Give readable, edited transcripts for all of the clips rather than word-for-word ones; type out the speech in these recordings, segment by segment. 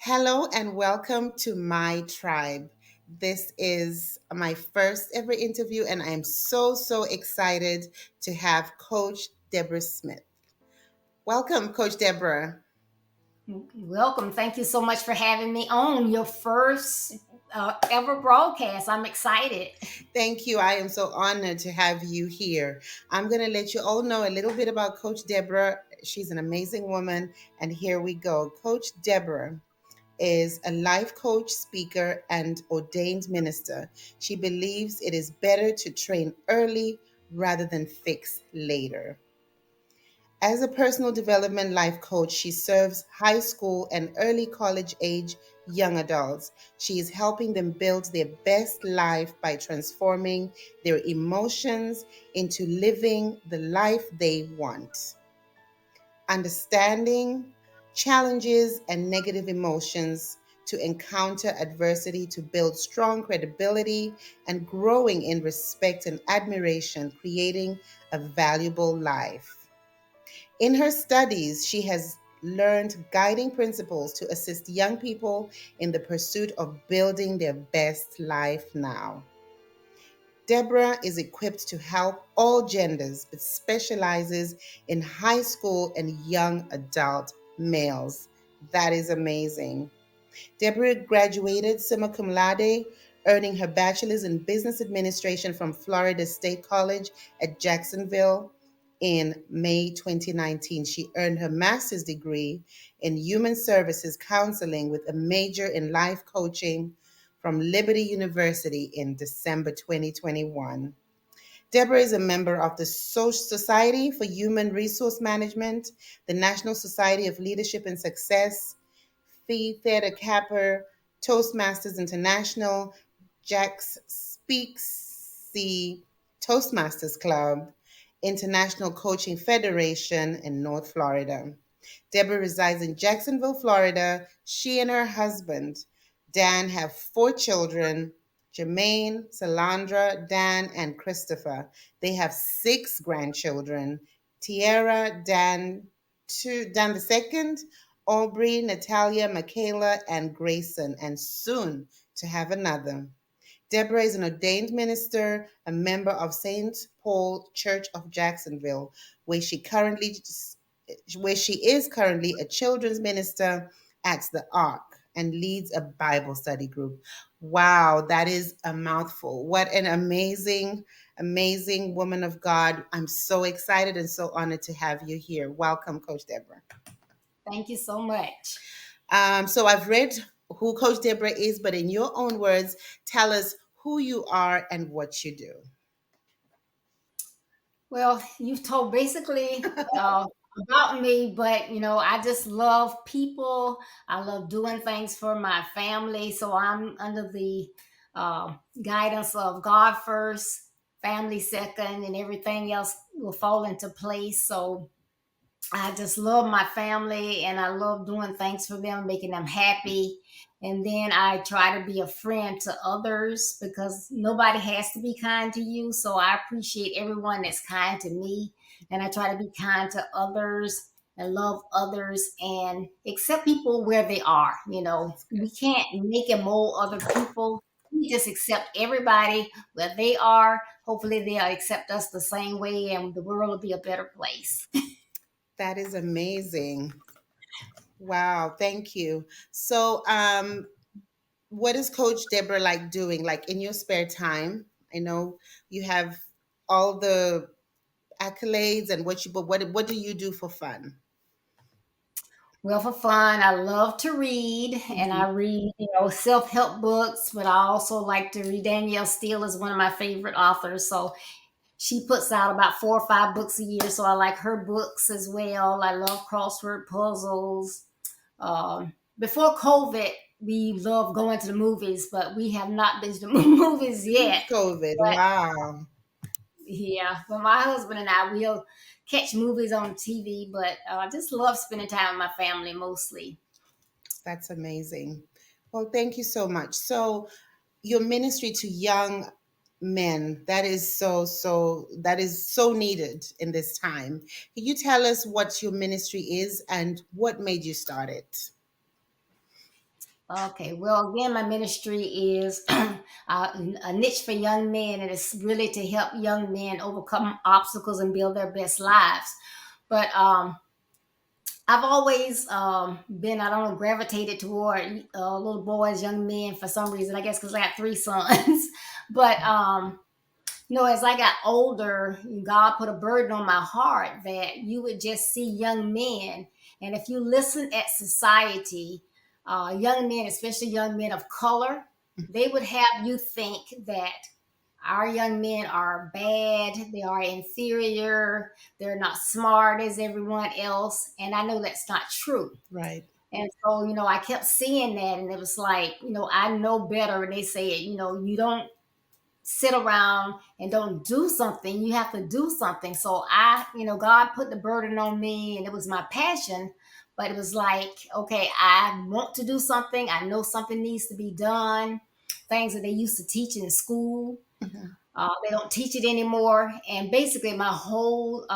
Hello and welcome to my tribe. This is my first ever interview, and I'm so excited to have Coach Deborah Smith. Welcome, Coach Deborah. Welcome. Thank you so much for having me on your first ever broadcast. I'm excited. Thank you. I am so honored to have you here. I'm going to let you all know a little bit about Coach Deborah. She's an amazing woman, and here we go. Coach Deborah is a life coach, speaker, and ordained minister. She believes it is better to train early rather than fix later. As a personal development life coach, she serves high school and early college age young adults. She is helping them build their best life by transforming their emotions into living the life they want. Understanding challenges and negative emotions to encounter adversity to build strong credibility and growing in respect and admiration, creating a valuable life. In her studies, she has learned guiding principles to assist young people in the pursuit of building their best life now. Deborah is equipped to help all genders, but specializes in high school and young adult males. That is amazing. Deborah graduated summa cum laude, earning her bachelor's in business administration from Florida State College at Jacksonville in May 2019. She earned her master's degree in human services counseling with a major in life coaching from Liberty University in December 2021. Deborah is a member of the Society for Human Resource Management, the National Society of Leadership and Success, Phi Theta Kappa, Toastmasters International, Jack's Speaks, the Toastmasters Club, International Coaching Federation in North Florida. Deborah resides in Jacksonville, Florida. She and her husband, Dan, have four children: Jermaine, Salandra, Dan, and Christopher. They have six grandchildren: Tierra, Dan the second, Aubrey, Natalia, Michaela, and Grayson, and soon to have another. Deborah is an ordained minister, a member of St. Paul Church of Jacksonville, where she currently where she is currently a children's minister at the Ark and leads a Bible study group. Wow, that is a mouthful. What an amazing woman of God. I'm so excited and so honored to have you here. Welcome, Coach Deborah. Thank you so much. So I've read who Coach Deborah is, but in your own words, tell us who you are and what you do. Well, you've told basically about me, but I just love people. I love doing things for my family. So I'm under the guidance of God first, family second, and everything else will fall into place. So I just love my family and I love doing things for them, making them happy. And then I try to be a friend to others because nobody has to be kind to you. So I appreciate everyone that's kind to me. And I try to be kind to others and love others and accept people where they are. That's good. We can't make and mold other people. We just accept everybody where they are. Hopefully, they'll accept us the same way and the world will be a better place. That is amazing. Wow, thank you. So, what is Coach Deborah like doing, like in your spare time? I know you have all the accolades and but what do you do for fun? Well, for fun, I love to read, and Mhm. I read, self-help books, but I also like to read. Danielle Steele is one of my favorite authors, so she puts out about 4 or 5 books a year, so I like her books as well. I love crossword puzzles. Before COVID, we loved going to the movies, but we have not been to the movies Since yet. COVID, But wow, yeah, but my husband and I will catch movies on TV, but I just love spending time with my family mostly. that's amazing. Well, thank you so much. So, your ministry to young men, that is so needed in this time. Can you tell us what your ministry is and what made you start it? Okay, well, again, my ministry is a niche for young men, and it's really to help young men overcome obstacles and build their best lives. But I've always been, I don't know, gravitated toward little boys, young men for some reason. I guess because I got three sons. But as I got older, God put a burden on my heart that you would just see young men. And if you listen at society, young men, especially young men of color, they would have you think that our young men are bad, they are inferior, they're not smart as everyone else. And I know that's not true. Right. And so, I kept seeing that, and it was like, I know better. And they say, you don't sit around and don't do something. You have to do something. So God put the burden on me, and it was my passion. But it was like, okay, I want to do something. I know something needs to be done. Things that they used to teach in school, Mhm. they don't teach it anymore. And basically, my whole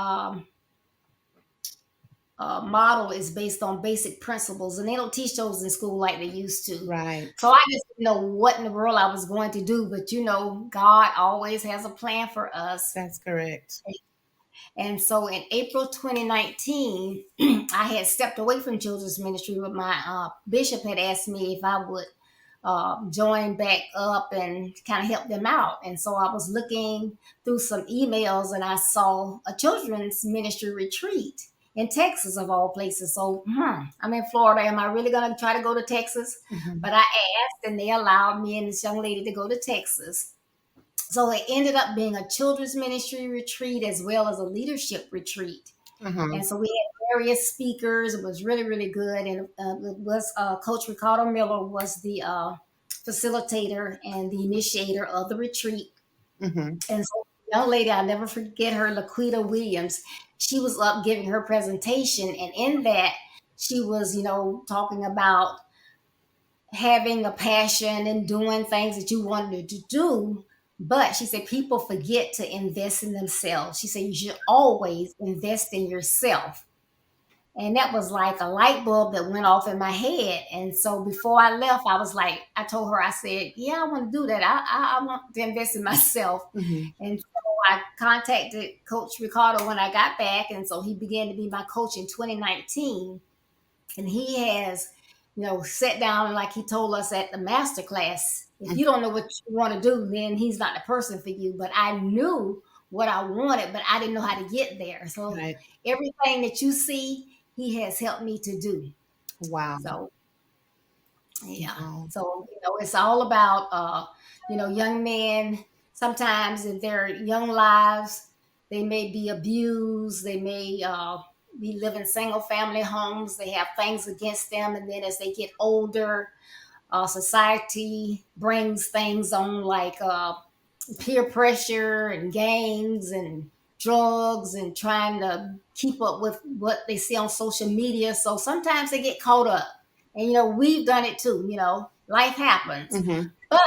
model is based on basic principles, and they don't teach those in school like they used to. Right. So I just didn't know what in the world I was going to do, but God always has a plan for us. That's correct. And so in April 2019, I had stepped away from children's ministry, but my bishop had asked me if I would join back up and kind of help them out. And so I was looking through some emails, and I saw a children's ministry retreat in Texas, of all places. So I'm in Florida. Am I really going to try to go to Texas? Mhm. But I asked, and they allowed me and this young lady to go to Texas. So it ended up being a children's ministry retreat as well as a leadership retreat. Uh-huh. And so we had various speakers. It was really, really good. And it was Coach Ricardo Miller was the facilitator and the initiator of the retreat. Mhm. And so the young lady, I'll never forget her, Laquita Williams, she was up giving her presentation. And in that, she was, talking about having a passion and doing things that you wanted to do. But she said people forget to invest in themselves. She said you should always invest in yourself. And that was like a light bulb that went off in my head. And so before I left, I was like, I told her, I said, yeah, I want to do that. I want to invest in myself. Mhm. And so I contacted Coach Ricardo when I got back. And so he began to be my coach in 2019. And he has, sat down and like he told us at the master class, if Mm. you don't know what you want to do, then he's not the person for you. But I knew what I wanted, but I didn't know how to get there. So Right. everything that you see, he has helped me to do. Wow. So yeah. Wow. So, it's all about young men. Sometimes in their young lives, they may be abused, they may be living single family homes, they have things against them, and then as they get older, society brings things on like peer pressure and gangs and drugs and trying to keep up with what they see on social media. So sometimes they get caught up. And we've done it too, life happens. Mhm. But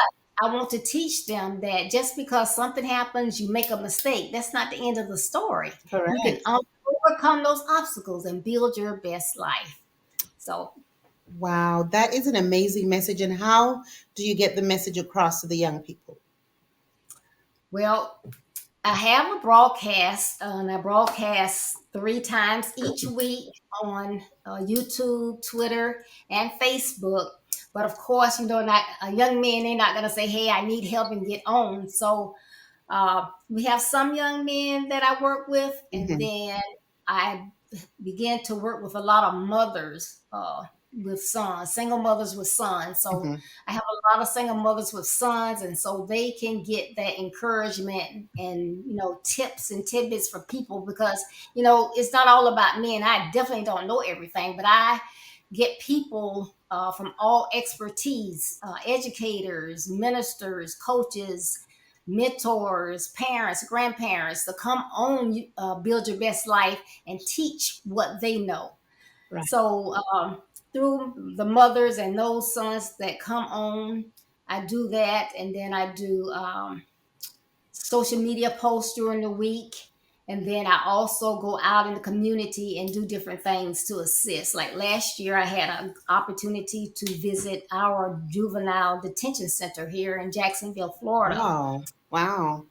I want to teach them that just because something happens, you make a mistake. That's not the end of the story. You can Correct. overcome those obstacles and build your best life. So, Wow, that is an amazing message. And how do you get the message across to the young people? well, I have a broadcast, and I broadcast 3 times each week on YouTube, Twitter, and Facebook. But of course, not a young man, they're not going to say, hey, I need help and get on. So we have some young men that I work with, and Mhm. then I began to work with a lot of mothers with sons, single mothers with sons. So Mhm. I have a lot of single mothers with sons, and so they can get that encouragement and tips and tidbits for people because it's not all about me, and I definitely don't know everything, but I get people from all expertise, educators, ministers, coaches, mentors, parents, grandparents to come on Build Your Best Life and teach what they know. Right. So through the mothers and those sons that come on, I do that. And then I do social media posts during the week. And then I also go out in the community and do different things to assist. Like last year, I had an opportunity to visit our juvenile detention center here in Jacksonville, Florida. Wow. Wow.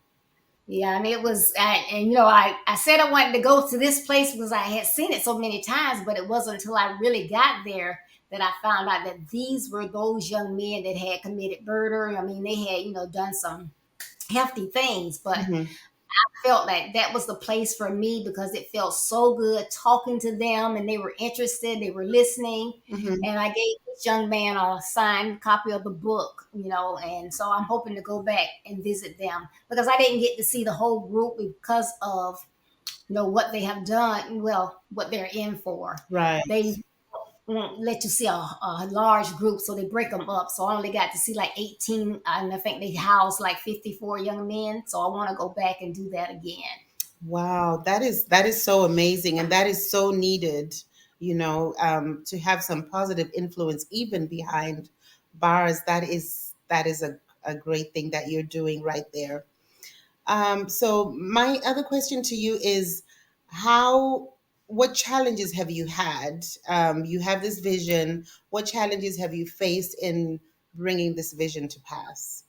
Yeah, and it was, and I said I wanted to go to this place because I had seen it so many times, but it wasn't until I really got there that I found out that these were those young men that had committed murder. I mean, they had, done some hefty things, but Hmm. felt like that was the place for me because it felt so good talking to them and they were interested, they were listening. Hmm. And I gave this young man a signed copy of the book, and so I'm hoping to go back and visit them because I didn't get to see the whole group because of what they have done, well, what they're in for. Right. They won't let you see a large group, so they break them up. So I only got to see like 18, and I think they housed like 54 young men. So I want to go back and do that again. Wow, that is so amazing, and that is so needed. To have some positive influence even behind bars. That is a great thing that you're doing right there. So my other question to you is, how what challenges have you had? You have this vision. What challenges have you faced in bringing this vision to pass?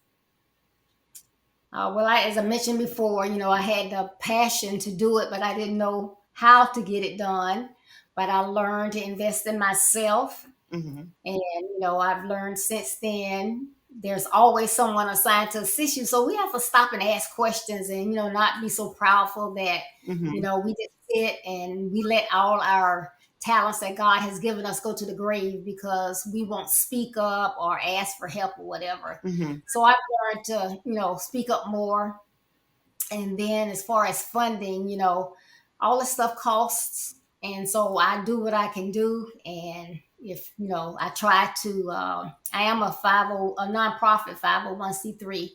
Well, as I mentioned before, I had the passion to do it, but I didn't know how to get it done. But I learned to invest in myself. Hmm. And, I've learned since then there's always someone assigned to assist you. So we have to stop and ask questions and, not be so proudful that, Hmm. we just sit and we let all our talents that God has given us go to the grave because we won't speak up or ask for help or whatever. Hmm. So I've learned to, speak up more. And then as far as funding, all this stuff costs. And so I do what I can do. And if, I try to, I am a nonprofit 501c3.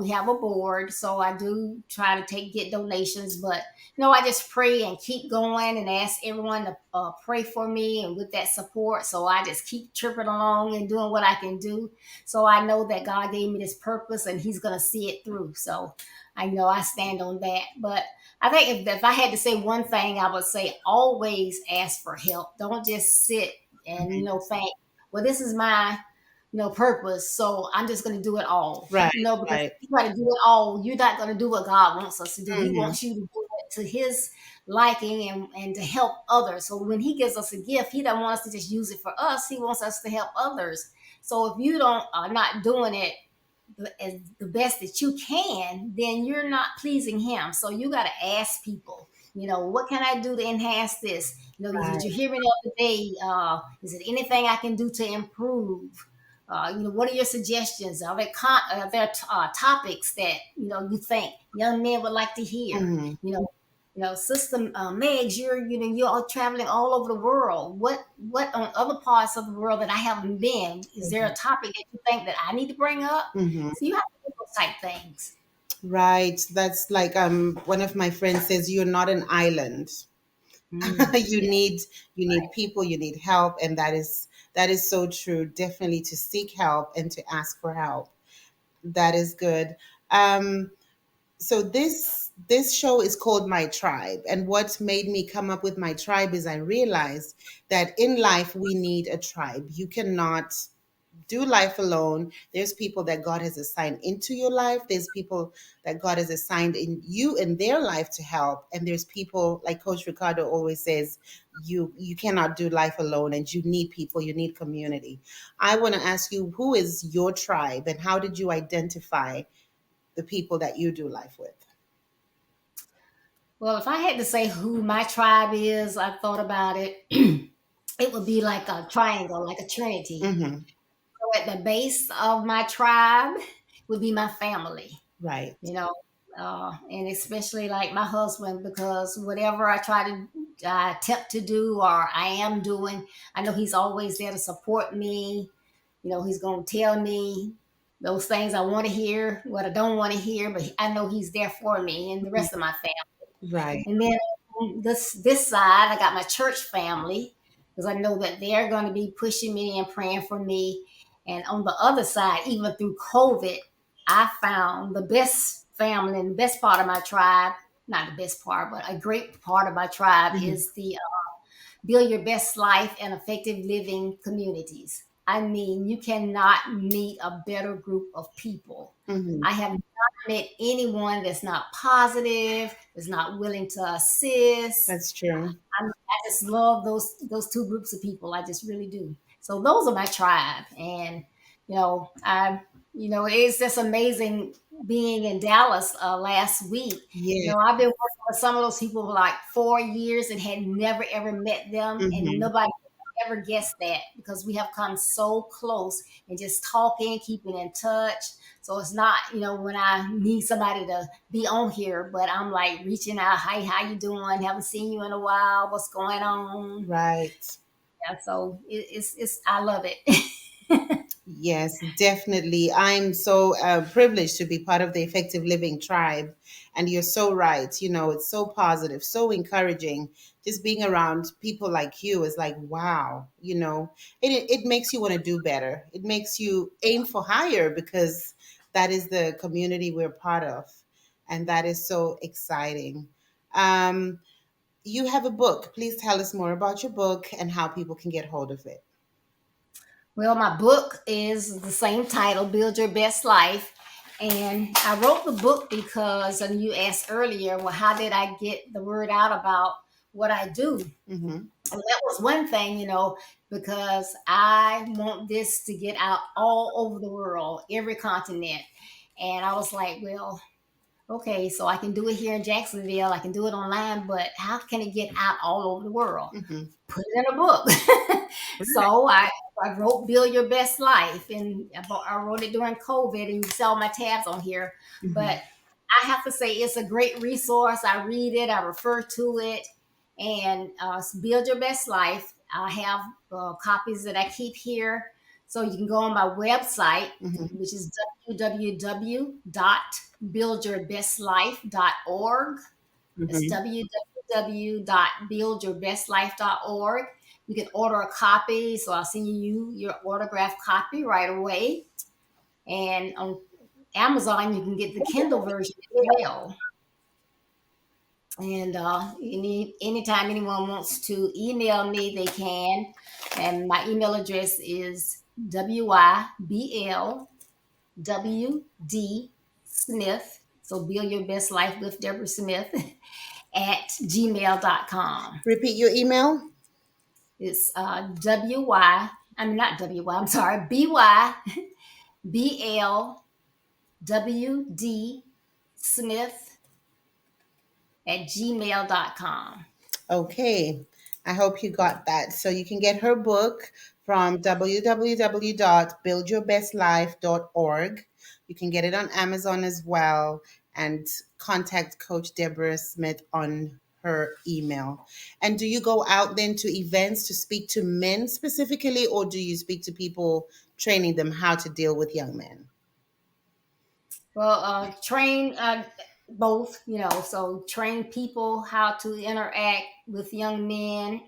We have a board, so I do try to get donations, but I just pray and keep going and ask everyone to pray for me and with that support. So I just keep tripping along and doing what I can do. So I know that God gave me this purpose and He's going to see it through. So I know I stand on that. But I think if I had to say one thing, I would say always ask for help. Don't just sit and, think, well, this is my, purpose. So I'm just going to do it all, Right. because if Right. you try to do it all, you're not going to do what God wants us to do. He Hmm. wants you to do it to His liking and to help others. So when He gives us a gift, He doesn't want us to just use it for us. He wants us to help others. So if you don't are not doing it as the best that you can, then you're not pleasing Him. So you got to ask people, what can I do to enhance this? Did you Right. hear me the other day? Is there anything I can do to improve? What are your suggestions? Are there topics that you think young men would like to hear? Hmm. Sister Megs, you're all traveling all over the world. What on other parts of the world that I haven't been? Is there a topic that you think that I need to bring up? Hmm. So you have to do those type things. Right. That's like one of my friends says, you're not an island. you Yeah. need you need people, you need help, and that is so true. Definitely to seek help and to ask for help. That is good. So this show is called My Tribe, and what made me come up with My Tribe is I realized that in life we need a tribe. You cannot do life alone. There's people that God has assigned into your life. There's people that God has assigned in you in their life to help. And there's people like Coach Ricardo always says, you cannot do life alone, and you need people, you need community. I want to ask you, who is your tribe, and how did you identify the people that you do life with? Well, if I had to say who my tribe is, I thought about it. It would be like a triangle, like a trinity. Hmm. So at the base of my tribe would be my family. Right. you know, and especially like my husband, because whatever I attempt to do or I am doing, I know he's always there to support me. He's going to tell me those things I want to hear, what I don't want to hear, but I know he's there for me and the Mhm. rest of my family. Right. And then on this side, I got my church family because I know that they're going to be pushing me and praying for me. And on the other side, even through COVID, I found the best family and the best part of my tribe. not the best part, but a great part of my tribe Hmm. is the build your best life and effective living communities. I mean, you cannot meet a better group of people. Hmm. I have not met anyone that's not positive, that's not willing to assist. That's true. I just love those two groups of people. I just really do. So those are my tribe, and I it's just amazing being in Dallas last week. Yeah. I've been working with some of those people for like 4 years and had never ever met them, and Hmm. nobody ever guessed that because we have come so close and just talking, keeping in touch. So it's not, when I need somebody to be on here, but I'm like reaching out, hey, how you doing? Haven't seen you in a while. What's going on? Right. Yeah, so it's I love it. Yes, definitely. I'm so privileged to be part of the Effective Living Tribe. And you're so right. It's so positive, so encouraging. Just being around people like you is like, wow, it makes you want to do better. It makes you aim for higher because that is the community we're part of. And that is so exciting. Um, you have a book. Please tell us more about your book and how people can get hold of it. Well, my book is the same title, Build Your Best Life. And I wrote the book because, and you asked earlier, well, how did I get the word out about what I do? Mm-hmm. And that was one thing, because I want this to get out all over the world, every continent. And I was like, well, okay, so I can do it here in Jacksonville, I can do it online, but how can it get out all over the world? Mm-hmm. Put it in a book. So I wrote Build Your Best Life, and I wrote it during COVID, and you saw my tabs on here. Mm-hmm. But I have to say, it's a great resource. I read it, I refer to it, and Build Your Best Life. I have copies that I keep here. So you can go on my website, Mm-hmm. which is www.buildyourbestlife.org. That's Mm-hmm. www.buildyourbestlife.org. You can order a copy, so I'll send you your autographed copy right away. And on Amazon, you can get the Kindle version as well. And anytime anyone wants to email me, they can. And my email address is WYBLWD So Build Your Best Life with Deborah Smith at gmail.com. Repeat your email. It's I mean, not WY, I'm sorry, BYBLWD Smith at gmail.com. Okay. I hope you got that. So you can get her book from www.buildyourbestlife.org. You can get it on Amazon as well and contact Coach Deborah Smith on her email. And do you go out then to events to speak to men specifically, or do you speak to people training them how to deal with young men? Well, train both, so train people how to interact with young men,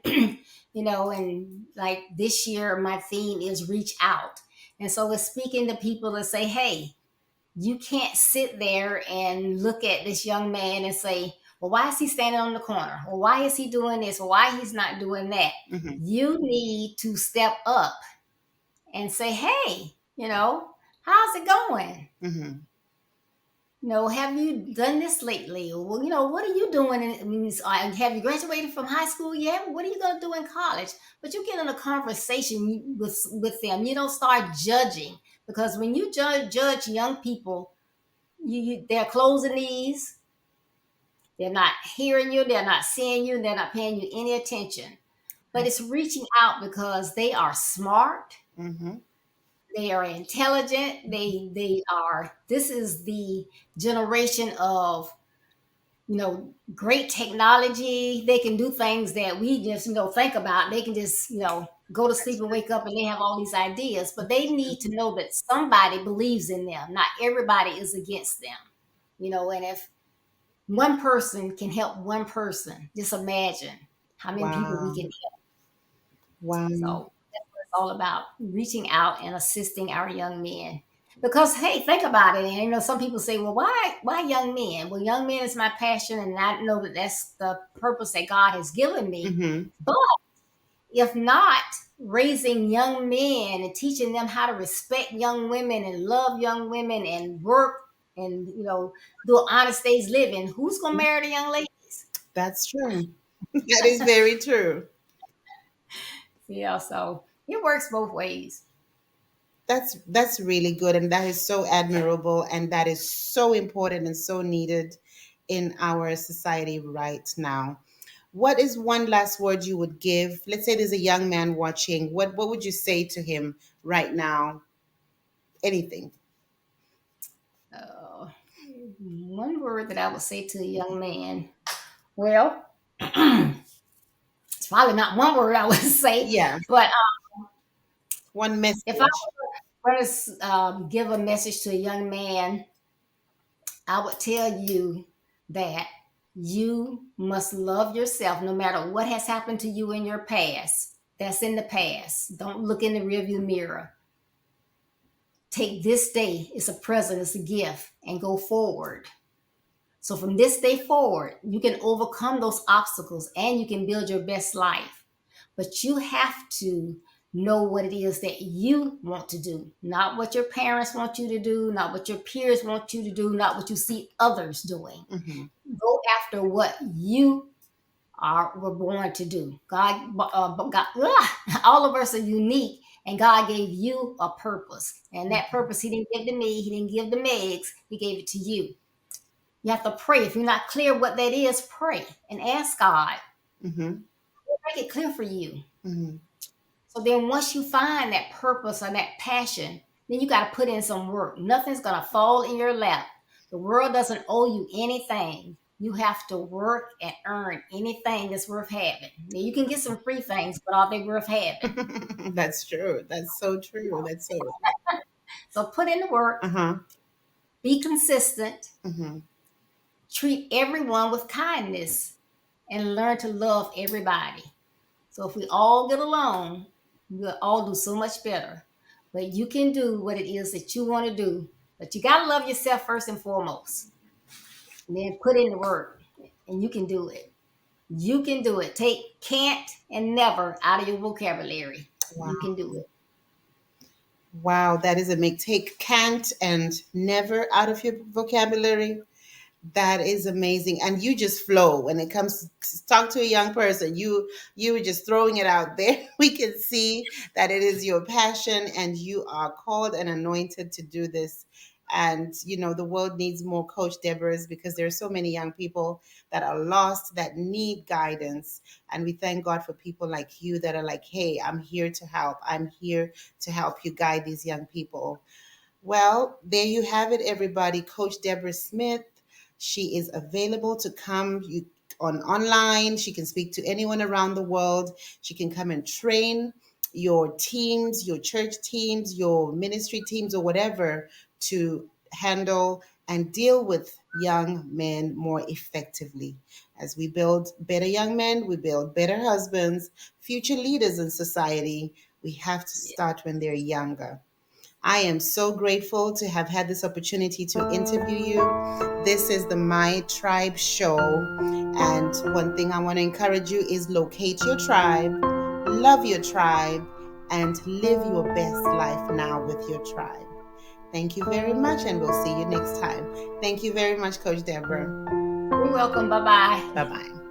and like this year, my theme is reach out. And so it's speaking to people to say, hey, you can't sit there and look at this young man and say, well, why is he standing on the corner? Or why is he doing this? Or why he's not doing that? Mm-hmm. You need to step up and say, hey, how's it going? Mm-hmm. Have you done this lately? Or, well, what are you doing? Have you graduated from high school yet? What are you going to do in college? But you get in a conversation with them. You don't start judging, because when you judge young people, they're closing these. They're not hearing you. They're not seeing you. They're not paying you any attention. But it's reaching out because they are smart. Mm-hmm. They are intelligent. They are. This is the generation of great technology. They can do things that we just think about. They can just go to sleep and wake up and they have all these ideas. But they need to know that somebody believes in them. Not everybody is against them. And if one person can help one person, just imagine how many people we Wow. can help. Wow. So that's what it's all about, reaching out and assisting our young men. Because hey, think about it. And some people say, "Well, why young men?" Well, young men is my passion, and I know that that's the purpose that God has given me. Mm-hmm. But if not raising young men and teaching them how to respect young women and love young women and work and do an honest day's living, who's gonna marry the young ladies? That's true. That is very true. Yeah, so it works both ways. That's really good, and that is so admirable, and that is so important and so needed in our society right now. What is one last word you would give? Let's say there's a young man watching. What would you say to him right now? Anything. Uh, One word that I would say to a young man. Well, it's probably not one word I would say, Yeah, but one if I message. were to give a message to a young man, I would tell you that you must love yourself no matter what has happened to you in your past. That's in the past. Don't look in the rearview mirror. Take this day, it's a present, it's a gift, and go forward. So from this day forward, you can overcome those obstacles and you can build your best life. But you have to know what it is that you want to do, not what your parents want you to do, not what your peers want you to do, not what you see others doing. Hmm. Go after what you were born to do. All of us are unique, and God gave you a purpose. And that purpose He didn't give to me, He didn't give to Megs, He gave it to you. You have to pray. If you're not clear what that is, pray and ask God. Hmm. Make it clear for you. Hmm. So then once you find that purpose or that passion, then you got to put in some work. Nothing's going to fall in your lap. The world doesn't owe you anything. You have to work and earn anything that's worth having. Now, you can get some free things, but are they worth having? That's true. That's so true. That's so. So put in the work, Uh huh. be consistent, Hmm. treat everyone with kindness, and learn to love everybody. So if we all get along, we'll all do so much better. But you can do what it is that you want to do. But you got to love yourself first and foremost. And then put in the work. And you can do it. You can do it. Take can't and never out of your vocabulary. You Wow. can do it. Wow. That is a make take can't and never out of your vocabulary. That is amazing. And you just flow when it comes to talk to a young person. You were just throwing it out there. We can see that it is your passion and you are called and anointed to do this. And the world needs more Coach Deborahs because there are so many young people that are lost that need guidance. And we thank God for people like you that are like, hey, I'm here to help. I'm here to help you guide these young people. Well, there you have it, everybody. Coach Deborah Smith. She is available to come on online. She can speak to anyone around the world. She can come and train your teams, your church teams, your ministry teams, or whatever to handle and deal with young men more effectively. As we build better young men, we build better husbands, future leaders in society. We have to Yeah. start when they're younger. I am so grateful to have had this opportunity to interview you. This is the My Tribe show. And one thing I want to encourage you is locate your tribe, love your tribe, and live your best life now with your tribe. Thank you very much, and we'll see you next time. Thank you very much, Coach Deborah. You're welcome. Bye bye. Bye bye.